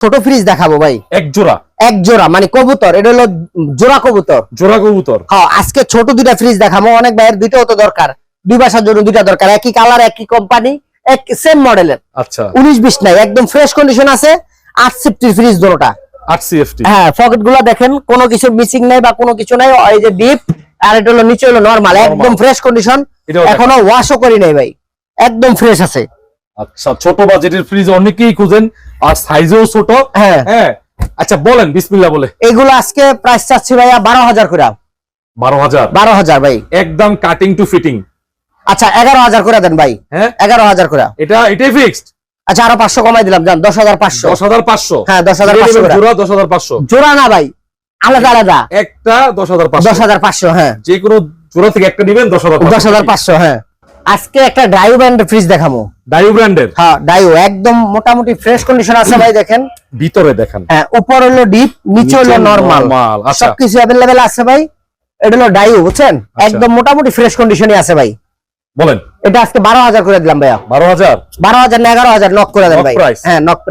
ছোট ফ্রিজ দেখাবো ভাই, এক জোড়া মানে কবুতর, এটা হলো জোড়া কবুতর। হ্যাঁ, আজকে ছোট দুইটা ফ্রিজ দেখাবো। অনেক ভাইয়ের দুইটাও তো দরকার, দুই বাসার জন্য দুইটা দরকার, একই কালার একই কোম্পানি এক সেম মডেলের। আচ্ছা, 19-20 নাই, একদম ফ্রেশ কন্ডিশন আছে। 8 সেফটি ফ্রিজ দুটোটা, 8 সিএফটি। হ্যাঁ, পকেট গুলা দেখেন, কোনো কিছু মিসিং নাই বা কোনো কিছু নাই। এই যে ডিপ, আর এটা হলো নিচে হলো নরমাল, একদম ফ্রেশ কন্ডিশন, এখনো ওয়াশও করি নাই ভাই, একদম ফ্রেশ আছে। আচ্ছা, ছোট বাজেটের ফ্রিজ অনেকেই খুঁজেন, আর সাইজও ছোট। হ্যাঁ হ্যাঁ, আচ্ছা বলেন বিসমিল্লাহ বলে। এগুলো আজকে প্রাইস চাচ্ছি ভাইয়া 12,000 করে। 12,000 ভাই, একদম কাটিং টু ফিটিং। আচ্ছা 11,000 করে দেন ভাই। হ্যাঁ, 11,000 করে। এটাই ফিক্সড। আচ্ছা, আরো 500 কমাই দিলাম, জান 10,500। 10,500। হ্যাঁ, 10,500 জোড়া 10,500। জোড়া না ভাই, আলাদা একটা 10,500। 10,500। হ্যাঁ, যে কোনো জোড়া থেকে একটা নেবেন 10,500। হ্যাঁ, আজকে একটা ডাইও ব্র্যান্ডের ফ্রিজ দেখাবো। ডাইও ব্র্যান্ডের? হ্যাঁ, ডাইও একদম মোটামুটি ফ্রেশ কন্ডিশন আছে ভাই, দেখেন ভিতরে দেখেন। হ্যাঁ, উপর হলো ডিপ, নিচে হলো নরমাল, আচ্ছা, সবকিছু अवेलेबल আছে ভাই। এটা হলো ডাইও, বুঝছেন, একদম মোটামুটি ফ্রেশ কন্ডিশনে আছে ভাই। বলেন, এটা আজকে 12,000 করে দিলাম ভাইয়া। 12,000 না 11,000 নক করে দেন ভাই। হ্যাঁ, নক।